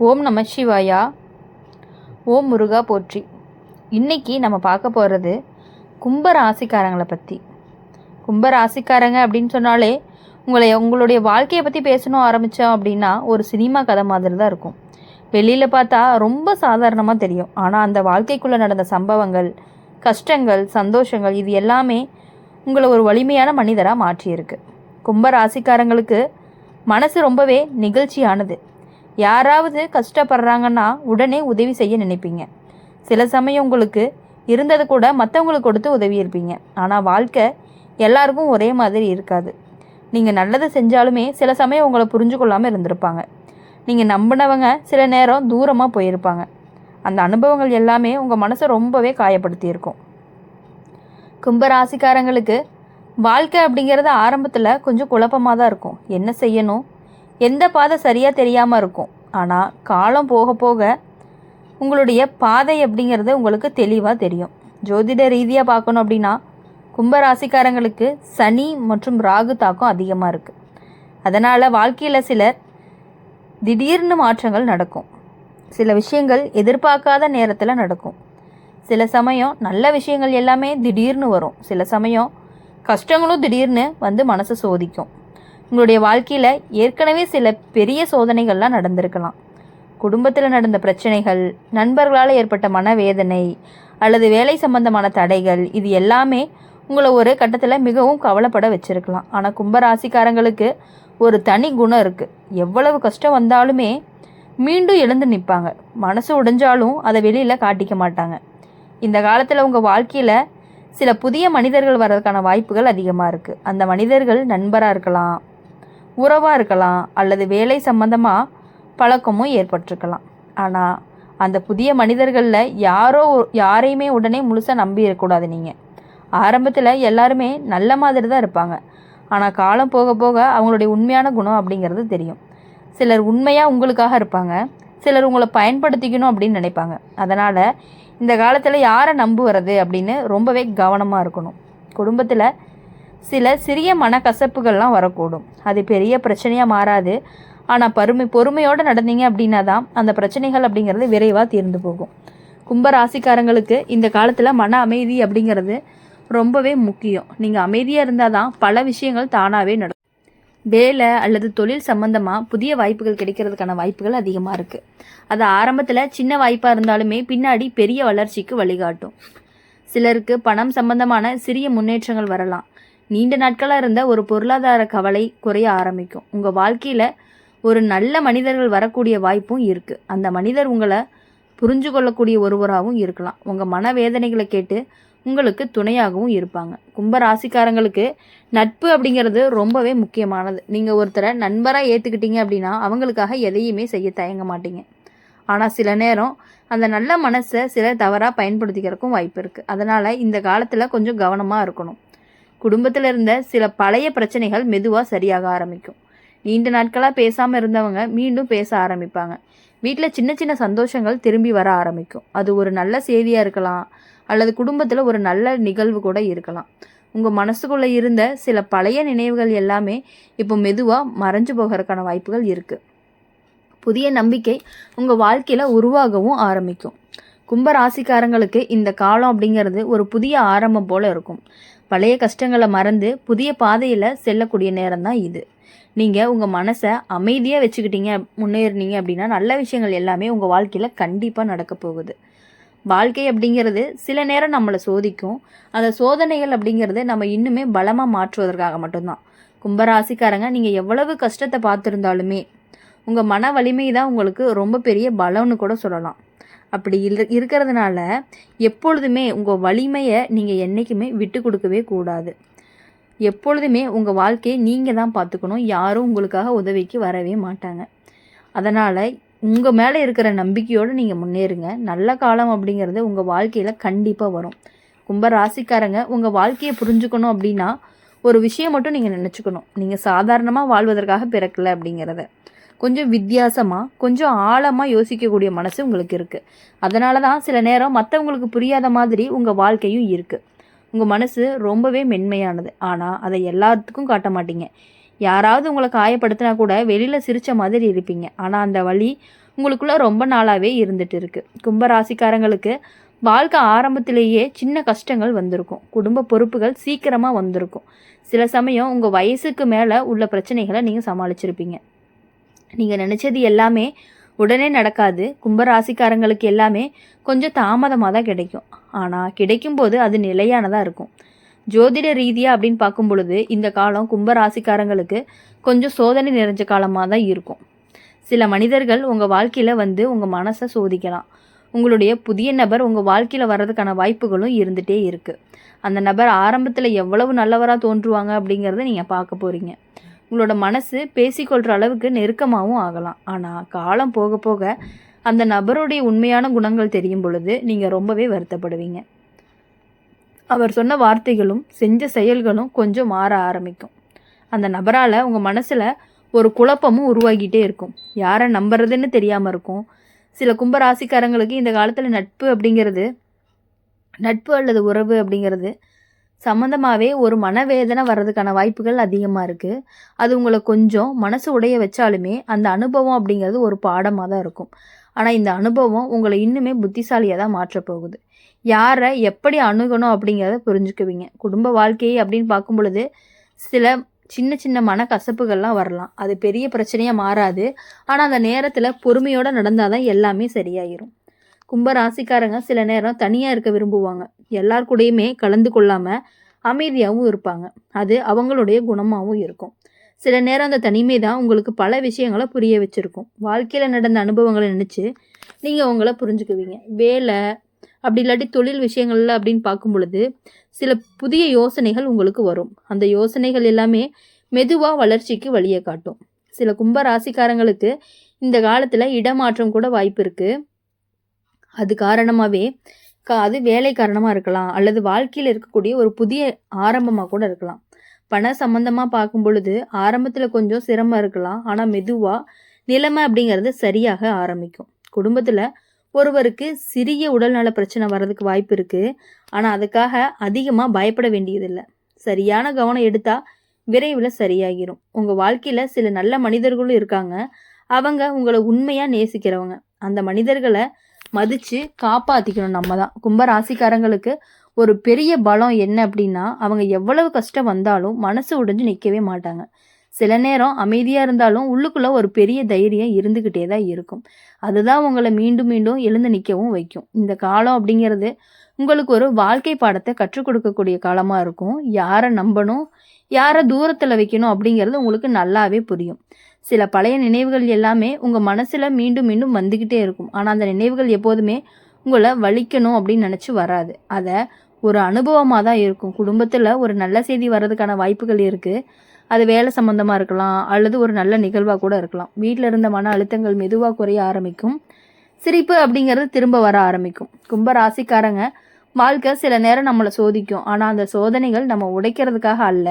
ஓம் நம சிவாயா. ஓம் முருகா போற்றி. இன்றைக்கி நம்ம பார்க்க போகிறது கும்ப ராசிக்காரங்களை பற்றி. கும்ப ராசிக்காரங்க அப்படின்னு சொன்னாலே உங்களுடைய வாழ்க்கையை பற்றி பேசணும் ஆரம்பித்தோம் அப்படின்னா ஒரு சினிமா கதை மாதிரி தான் இருக்கும். வெளியில் பார்த்தா ரொம்ப சாதாரணமாக தெரியும். ஆனால் அந்த வாழ்க்கைக்குள்ளே நடந்த சம்பவங்கள், கஷ்டங்கள், சந்தோஷங்கள் இது எல்லாமே உங்களை ஒரு வலிமையான மனிதராக மாற்றியிருக்கு. கும்ப ராசிக்காரங்களுக்கு மனசு ரொம்பவே நெகிழ்ச்சியானது. யாராவது கஷ்டப்படுறாங்கன்னா உடனே உதவி செய்ய நினைப்பீங்க. சில சமயம் உங்களுக்கு இருந்தது கூட மற்றவங்களுக்கு கொடுத்து உதவி இருப்பீங்க. ஆனால் வாழ்க்கை எல்லாருக்கும் ஒரே மாதிரி இருக்காது. நீங்கள் நல்லது செஞ்சாலுமே சில சமயம் உங்களை புரிஞ்சு கொள்ளாமல் இருந்திருப்பாங்க. நீங்கள் நம்பினவங்க சில நேரம் தூரமாக போயிருப்பாங்க. அந்த அனுபவங்கள் எல்லாமே உங்கள் மனசை ரொம்பவே காயப்படுத்தியிருக்கும். கும்பராசிக்காரங்களுக்கு வாழ்க்கை அப்படிங்கிறது ஆரம்பத்தில் கொஞ்சம் குழப்பமாக தான் இருக்கும். என்ன செய்யணும், எந்த பாதை சரியாக தெரியாமல் இருக்கும். ஆனால் காலம் போக போக உங்களுடைய பாதை அப்படிங்கிறது உங்களுக்கு தெளிவாக தெரியும். ஜோதிட ரீதியாக பார்க்கணும் அப்படின்னா கும்பராசிக்காரங்களுக்கு சனி மற்றும் ராகு தாக்கம் அதிகமாக இருக்குது. அதனால் வாழ்க்கையில் சிலர் திடீர்னு மாற்றங்கள் நடக்கும். சில விஷயங்கள் எதிர்பார்க்காத நேரத்தில் நடக்கும். சில சமயம் நல்ல விஷயங்கள் எல்லாமே திடீர்னு வரும். சில சமயம் கஷ்டங்களும் திடீர்னு வந்து மனசை சோதிக்கும். உங்களுடைய வாழ்க்கையில் ஏற்கனவே சில பெரிய சோதனைகள்லாம் நடந்திருக்கலாம். குடும்பத்தில் நடந்த பிரச்சனைகள், நண்பர்களால் ஏற்பட்ட மனவேதனை அல்லது வேலை சம்பந்தமான தடைகள் இது எல்லாமே உங்களை ஒரு கட்டத்தில் மிகவும் கவலைப்பட வச்சுருக்கலாம். ஆனால் கும்பராசிக்காரங்களுக்கு ஒரு தனி குணம் இருக்குது. எவ்வளவு கஷ்டம் வந்தாலுமே மீண்டும் எழுந்து நிற்பாங்க. மனசு உடைஞ்சாலும் அதை வெளியில் காட்டிக்க மாட்டாங்க. இந்த காலத்தில் உங்கள் வாழ்க்கையில் சில புதிய மனிதர்கள் வர்றதுக்கான வாய்ப்புகள் அதிகமாக இருக்குது. அந்த மனிதர்கள் நண்பராக இருக்கலாம், உறவாக இருக்கலாம், அல்லது வேலை சம்பந்தமாக பழக்கமும் ஏற்பட்டிருக்கலாம். ஆனால் அந்த புதிய மனிதர்களில் யாரையுமே உடனே முழுசாக நம்பி இருக்கக்கூடாது. நீங்கள் ஆரம்பத்தில் எல்லாருமே நல்ல மாதிரி தான் இருப்பாங்க. ஆனால் காலம் போக போக அவங்களுடைய உண்மையான குணம் அப்படிங்கிறது தெரியும். சிலர் உண்மையாக உங்களுக்காக இருப்பாங்க, சிலர் உங்களை பயன்படுத்திக்கணும் அப்படின்னு நினைப்பாங்க. அதனால் இந்த காலத்தில் யாரை நம்புவது அப்படின்னு ரொம்பவே கவனமாக இருக்கணும். குடும்பத்தில் சில சிறிய மனக்கசப்புகள்லாம் வரக்கூடும். அது பெரிய பிரச்சனையாக மாறாது. ஆனால் பொறுமையோடு நடந்தீங்க அப்படின்னா தான் அந்த பிரச்சனைகள் அப்படிங்கிறது விரைவாக தீர்ந்து போகும். கும்ப ராசிக்காரங்களுக்கு இந்த காலத்தில் மன அமைதி அப்படிங்கிறது ரொம்பவே முக்கியம். நீங்கள் அமைதியாக இருந்தால் தான் பல விஷயங்கள் தானாகவே நடக்கும். வேலை அல்லது தொழில் சம்பந்தமாக புதிய வாய்ப்புகள் கிடைக்கிறதுக்கான வாய்ப்புகள் அதிகமாக இருக்குது. அது ஆரம்பத்தில் சின்ன வாய்ப்பாக இருந்தாலுமே பின்னாடி பெரிய வளர்ச்சிக்கு வழிகாட்டும். சிலருக்கு பணம் சம்பந்தமான சிறிய முன்னேற்றங்கள் வரலாம். நீண்ட நாட்களாக இருந்த ஒரு பொருளாதார கவலை குறைய ஆரம்பிக்கும். உங்கள் வாழ்க்கையில் ஒரு நல்ல மனிதர்கள் வரக்கூடிய வாய்ப்பும் இருக்குது. அந்த மனிதர் உங்களை புரிஞ்சு கொள்ளக்கூடிய ஒருவராகவும் இருக்கலாம். உங்கள் மனவேதனைகளை கேட்டு உங்களுக்கு துணையாகவும் இருப்பாங்க. கும்ப ராசிக்காரங்களுக்கு நட்பு அப்படிங்கிறது ரொம்பவே முக்கியமானது. நீங்கள் ஒருத்தரை நண்பராக ஏற்றுக்கிட்டீங்க அப்படின்னா அவங்களுக்காக எதையுமே செய்ய தயங்க மாட்டீங்க. ஆனால் சில நேரம் அந்த நல்ல மனசை சிலர் தவறாக பயன்படுத்திக்கிறதுக்கும் வாய்ப்பு இருக்குது. அதனால் இந்த காலத்தில் கொஞ்சம் கவனமாக இருக்கணும். குடும்பத்தில் இருந்த சில பழைய பிரச்சனைகள் மெதுவாக சரியாக ஆரம்பிக்கும். நீண்ட நாட்களாக பேசாமல் இருந்தவங்க மீண்டும் பேச ஆரம்பிப்பாங்க. வீட்டில் சின்ன சின்ன சந்தோஷங்கள் திரும்பி வர ஆரம்பிக்கும். அது ஒரு நல்ல செய்தியாக இருக்கலாம், அல்லது குடும்பத்தில் ஒரு நல்ல நிகழ்வு கூட இருக்கலாம். உங்கள் மனசுக்குள்ளே இருந்த சில பழைய நினைவுகள் எல்லாமே இப்போ மெதுவாக மறைஞ்சு போகிறதுக்கான வாய்ப்புகள் இருக்குது. புதிய நம்பிக்கை உங்கள் வாழ்க்கையில் உருவாகவும் ஆரம்பிக்கும். கும்ப ராசிக்காரங்களுக்கு இந்த காலம் அப்படிங்கிறது ஒரு புதிய ஆரம்பம் போல் இருக்கும். பழைய கஷ்டங்களை மறந்து புதிய பாதையில் செல்லக்கூடிய நேரம் தான் இது. நீங்கள் உங்கள் மனசை அமைதியாக வச்சுக்கிட்டீங்க, முன்னேறினீங்க அப்படின்னா நல்ல விஷயங்கள் எல்லாமே உங்கள் வாழ்க்கையில் கண்டிப்பாக நடக்க போகுது. வாழ்க்கை அப்படிங்கிறது சில நேரம் நம்மளை சோதிக்கும். அந்த சோதனைகள் அப்படிங்கிறது நம்ம இன்னுமே பலமாக மாற்றுவதற்காக மட்டும்தான். கும்பராசிக்காரங்க நீங்கள் எவ்வளவு கஷ்டத்தை பார்த்துருந்தாலுமே உங்கள் மன வலிமை தான் உங்களுக்கு ரொம்ப பெரிய பலம்னு கூட சொல்லலாம். அப்படி இருக்கிறதுனால எப்பொழுதுமே உங்கள் வலிமையை நீங்கள் என்றைக்குமே விட்டு கொடுக்கவே கூடாது. எப்பொழுதுமே உங்கள் வாழ்க்கையை நீங்கள் தான் பார்த்துக்கணும். யாரும் உங்களுக்காக உதவிக்கு வரவே மாட்டாங்க. அதனால் உங்கள் மேலே இருக்கிற நம்பிக்கையோடு நீங்கள் முன்னேறுங்க. நல்ல காலம் அப்படிங்கிறது உங்கள் வாழ்க்கையில் கண்டிப்பாக வரும். கும்ப ராசிக்காரங்க உங்கள் வாழ்க்கையை புரிஞ்சுக்கணும் அப்படின்னா ஒரு விஷயம் மட்டும் நீங்கள் நினச்சிக்கணும். நீங்கள் சாதாரணமாக வாழ்வதற்காக பிறக்கலை அப்படிங்கிறத. கொஞ்சம் வித்தியாசமாக, கொஞ்சம் ஆழமாக யோசிக்கக்கூடிய மனசு உங்களுக்கு இருக்குது. அதனால தான் சில நேரம் மற்றவங்களுக்கு புரியாத மாதிரி உங்கள் வாழ்க்கையும் இருக்குது. உங்கள் மனசு ரொம்பவே மென்மையானது. ஆனால் அதை எல்லாத்துக்கும் காட்ட மாட்டீங்க. யாராவது உங்களை காயப்படுத்தினா கூட வெளியில் சிரித்த மாதிரி இருப்பீங்க. ஆனால் அந்த வலி உங்களுக்குள்ள ரொம்ப நாளாகவே இருந்துட்டு இருக்கு. கும்பராசிக்காரங்களுக்கு வாழ்க்கை ஆரம்பத்திலேயே சின்ன கஷ்டங்கள் வந்திருக்கும். குடும்ப பொறுப்புகள் சீக்கிரமாக வந்திருக்கும். சில சமயம் உங்கள் வயசுக்கு மேலே உள்ள பிரச்சனைகளை நீங்கள் சமாளிச்சிருப்பீங்க. நீங்கள் நினச்சது எல்லாமே உடனே நடக்காது. கும்பராசிக்காரங்களுக்கு எல்லாமே கொஞ்சம் தாமதமாக தான் கிடைக்கும். ஆனால் கிடைக்கும்போது அது நிலையானதாக இருக்கும். ஜோதிட ரீதியாக அப்படின்னு பார்க்கும் பொழுது இந்த காலம் கும்பராசிக்காரங்களுக்கு கொஞ்சம் சோதனை நிறைஞ்ச காலமாக தான் இருக்கும். சில மனிதர்கள் உங்கள் வாழ்க்கையில் வந்து உங்கள் மனசை சோதிக்கலாம். உங்களுடைய புதிய நபர் உங்கள் வாழ்க்கையில் வர்றதுக்கான வாய்ப்புகளும் இருந்துகிட்டே இருக்குது. அந்த நபர் ஆரம்பத்தில் எவ்வளவு நல்லவராக தோன்றுவாங்க அப்படிங்கிறத நீங்கள் பார்க்க போகிறீங்க. உங்களோட மனசு பேசிக்கொள்கிற அளவுக்கு நெருக்கமாகவும் ஆகலாம். ஆனால் காலம் போக போக அந்த நபருடைய உண்மையான குணங்கள் தெரியும் பொழுது நீங்கள் ரொம்பவே வருத்தப்படுவீங்க. அவர் சொன்ன வார்த்தைகளும் செஞ்ச செயல்களும் கொஞ்சம் மாற ஆரம்பிக்கும். அந்த நபரால் உங்கள் மனசில் ஒரு குழப்பமும் உருவாகிட்டே இருக்கும். யாரை நம்புறதுன்னு தெரியாமல் இருக்கும். சில கும்பராசிக்காரங்களுக்கு இந்த காலத்தில் நட்பு அல்லது உறவு அப்படிங்கிறது சம்மந்தமாகவே ஒரு மனவேதனை வர்றதுக்கான வாய்ப்புகள் அதிகமாக இருக்குது. அது உங்களை கொஞ்சம் மனசு உடைய வச்சாலுமே அந்த அனுபவம் அப்படிங்கிறது ஒரு பாடமாக தான் இருக்கும். ஆனால் இந்த அனுபவம் உங்களை இன்னுமே புத்திசாலியாக தான் மாற்றப்போகுது. யாரை எப்படி அணுகணும் அப்படிங்கிறத புரிஞ்சுக்குவீங்க. குடும்ப வாழ்க்கையை அப்படின்னு பார்க்கும் பொழுது சில சின்ன சின்ன மனக்கசப்புகள்லாம் வரலாம். அது பெரிய பிரச்சனையாக மாறாது. ஆனால் அந்த நேரத்தில் பொறுமையோடு நடந்தால் தான் எல்லாமே சரியாயிரும். கும்பராசிக்காரங்க சில நேரம் தனியாக இருக்க விரும்புவாங்க. எல்லார் கூடயுமே கலந்து கொள்ளாமல் அமைதியாகவும் இருப்பாங்க. அது அவங்களுடைய குணமாகவும் இருக்கும். சில நேரம் அந்த தனிமை தான் உங்களுக்கு பல விஷயங்களை புரிய வச்சுருக்கும். வாழ்க்கையில் நடந்த அனுபவங்களை நினச்சி நீங்கள் உங்களை புரிஞ்சுக்குவீங்க. வேலை அப்படி இல்லாட்டி தொழில் விஷயங்கள்ல அப்படின்னு பார்க்கும் பொழுது சில புதிய யோசனைகள் உங்களுக்கு வரும். அந்த யோசனைகள் எல்லாமே மெதுவாக வளர்ச்சிக்கு வழியை காட்டும். சில கும்பராசிக்காரங்களுக்கு இந்த காலத்தில் இடமாற்றம் கூட வாய்ப்பு இருக்குது. அது காரணமாகவே அது வேலை காரணமாக இருக்கலாம், அல்லது வாழ்க்கையில் இருக்கக்கூடிய ஒரு புதிய ஆரம்பமாக கூட இருக்கலாம். பண சம்பந்தமாக பார்க்கும் பொழுது ஆரம்பத்தில் கொஞ்சம் சிரமம் இருக்கலாம். ஆனால் மெதுவாக நிலைமை அப்படிங்கிறது சரியாக ஆரம்பிக்கும். குடும்பத்தில் ஒருவருக்கு சிறிய உடல்நல பிரச்சனை வர்றதுக்கு வாய்ப்பு இருக்குது. ஆனால் அதுக்காக அதிகமாக பயப்பட வேண்டியதில்லை. சரியான கவனம் எடுத்தால் விரைவில் சரியாகிரும். உங்கள் வாழ்க்கையில் சில நல்ல மனிதர்களும் இருக்காங்க. அவங்க உங்களை உண்மையாக நேசிக்கிறவங்க. அந்த மனிதர்களை மதித்து காப்பாற்றிக்கணும் நம்ம தான். கும்பராசிக்காரங்களுக்கு ஒரு பெரிய பலம் என்ன அப்படின்னா, அவங்க எவ்வளவு கஷ்டம் வந்தாலும் மனசு உடைஞ்சு நிற்கவே மாட்டாங்க. சில நேரம் அமைதியாக இருந்தாலும் உள்ளுக்குள்ளே ஒரு பெரிய தைரியம் இருந்துக்கிட்டே தான் இருக்கும். அதுதான் உங்களை மீண்டும் மீண்டும் எழுந்து நிற்கவும் வைக்கும். இந்த காலம் அப்படிங்கிறது உங்களுக்கு ஒரு வாழ்க்கை பாடத்தை கற்றுக் கொடுக்கக்கூடிய காலமாக இருக்கும். யாரை நம்பணும், யாரை தூரத்தில் வைக்கணும் அப்படிங்கிறது உங்களுக்கு நல்லாவே புரியும். சில பழைய நினைவுகள் எல்லாமே உங்கள் மனசில் மீண்டும் மீண்டும் வந்துக்கிட்டே இருக்கும். ஆனால் அந்த நினைவுகள் எப்போதுமே உங்களை வலிக்கணும் அப்படின்னு நினச்சி வராது. அதை ஒரு அனுபவமாக தான் இருக்கும். குடும்பத்தில் ஒரு நல்ல செய்தி வர்றதுக்கான வாய்ப்புகள் இருக்குது. அது வேலை சம்மந்தமாக இருக்கலாம், அல்லது ஒரு நல்ல நிகழ்வாக கூட இருக்கலாம். வீட்டில் இருந்த மன அழுத்தங்கள் மெதுவாக குறைய ஆரம்பிக்கும். சிரிப்பு அப்படிங்கிறது திரும்ப வர ஆரம்பிக்கும். கும்பராசிக்காரங்க வாழ்க்கை சில நேரம் நம்மளை சோதிக்கும். ஆனால் அந்த சோதனைகள் நம்ம உடைக்கிறதுக்காக அல்ல,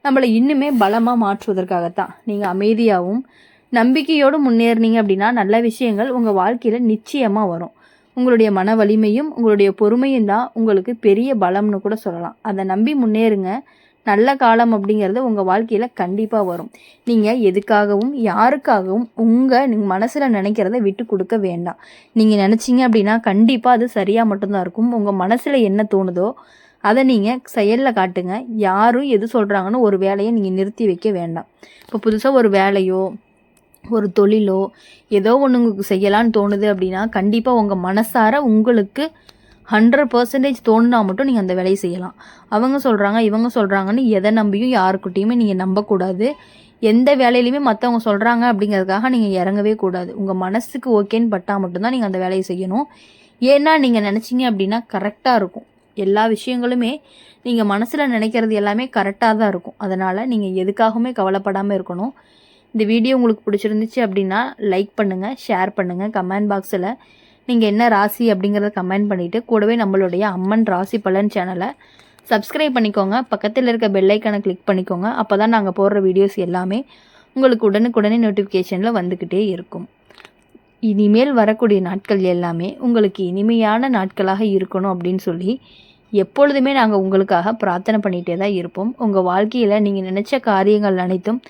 நம்மளை இன்னுமே பலமாக மாற்றுவதற்காகத்தான். நீங்கள் அமைதியாகவும் நம்பிக்கையோடு முன்னேறினீங்க அப்படின்னா நல்ல விஷயங்கள் உங்கள் வாழ்க்கையில் நிச்சயமாக வரும். உங்களுடைய மன வலிமையும் உங்களுடைய பொறுமையும் தான் உங்களுக்கு பெரிய பலம்னு கூட சொல்லலாம். அதை நம்பி முன்னேறுங்க. நல்ல காலம் அப்படிங்கிறது உங்கள் வாழ்க்கையில் கண்டிப்பாக வரும். நீங்கள் எதுக்காகவும் யாருக்காகவும் நீங்கள் மனசில் நினைக்கிறத விட்டு கொடுக்க வேண்டாம். நீங்கள் நினச்சிங்க அப்படின்னா கண்டிப்பாக அது சரியாக மட்டும்தான் இருக்கும். உங்கள் மனசில் என்ன தோணுதோ அதை நீங்கள் செயலில் காட்டுங்க. யாரும் எது சொல்கிறாங்கன்னு ஒரு வேலையை நீங்கள் நிறுத்தி வைக்க வேண்டாம். இப்போ புதுசாக ஒரு வேலையோ ஒரு தொழிலோ ஏதோ ஒன்று உங்களுக்கு செய்யலான்னு தோணுது அப்படின்னா கண்டிப்பாக உங்கள் மனசார உங்களுக்கு 100% தோணுனா மட்டும் நீங்கள் அந்த வேலையை செய்யலாம். அவங்க சொல்கிறாங்க இவங்க சொல்கிறாங்கன்னு எதை நம்பியும் யாருக்கிட்டையுமே நீங்கள் நம்பக்கூடாது. எந்த வேலையிலையுமே மற்றவங்க சொல்கிறாங்க அப்படிங்கிறதுக்காக நீங்கள் இறங்கவே கூடாது. உங்கள் மனசுக்கு ஓகேன்னு பட்டால் மட்டும்தான் நீங்கள் அந்த வேலையை செய்யணும். ஏன்னா நீங்கள் நினச்சிங்க அப்படின்னா கரெக்டாக இருக்கும். எல்லா விஷயங்களுமே நீங்கள் மனசில் நினைக்கிறது எல்லாமே கரெக்டாக தான் இருக்கும். அதனால் நீங்கள் எதுக்காகவுமே கவலைப்படாமல் இருக்கணும். இந்த வீடியோ உங்களுக்கு பிடிச்சிருந்துச்சு அப்படின்னா லைக் பண்ணுங்கள், ஷேர் பண்ணுங்கள். கமெண்ட் பாக்ஸில் நீங்கள் என்ன ராசி அப்படிங்கிறத கமெண்ட் பண்ணிவிட்டு கூடவே நம்மளுடைய அம்மன் ராசி பலன் சேனலை சப்ஸ்கிரைப் பண்ணிக்கோங்க. பக்கத்தில் இருக்க பெல்லைக்கானை கிளிக் பண்ணிக்கோங்க. அப்போ தான் நாங்கள் போடுற வீடியோஸ் எல்லாமே உங்களுக்கு உடனுக்குடனே நோட்டிஃபிகேஷனில் வந்துக்கிட்டே இருக்கும். இனிமேல் வரக்கூடிய நாட்கள் எல்லாமே உங்களுக்கு இனிமையான நாட்களாக இருக்கணும் அப்படின்னு சொல்லி எப்பொழுதுமே நாங்கள் உங்களுக்காக பிரார்த்தனை பண்ணிகிட்டே தான் இருப்போம். உங்கள் வாழ்க்கையில் நீங்கள் நினச்ச காரியங்கள் அனைத்தும்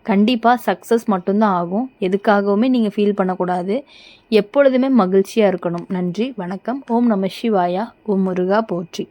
கண்டிப்பாக சக்ஸஸ் மட்டும்தான் ஆகும். எதுக்காகவுமே நீங்கள் ஃபீல் பண்ணக்கூடாது. எப்பொழுதுமே மகிழ்ச்சியாக இருக்கணும். நன்றி, வணக்கம். ஓம் நம சிவாயா. ஓம் முருகா போற்றி.